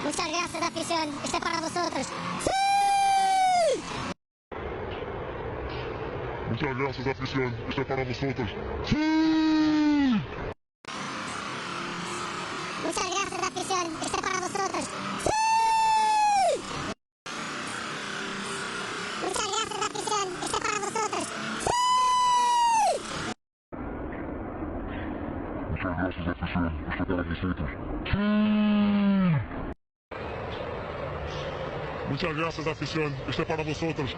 Muchas gracias, afición. Este es para vosotros. Muchas gracias, afición. Este es para vosotros. Muchas gracias, afición. Este es para vosotros. Muchas gracias, afición. Este es para vosotros. Muchas gracias, afición. Este es para vosotros. Muchas gracias, afición. Este es para vosotros.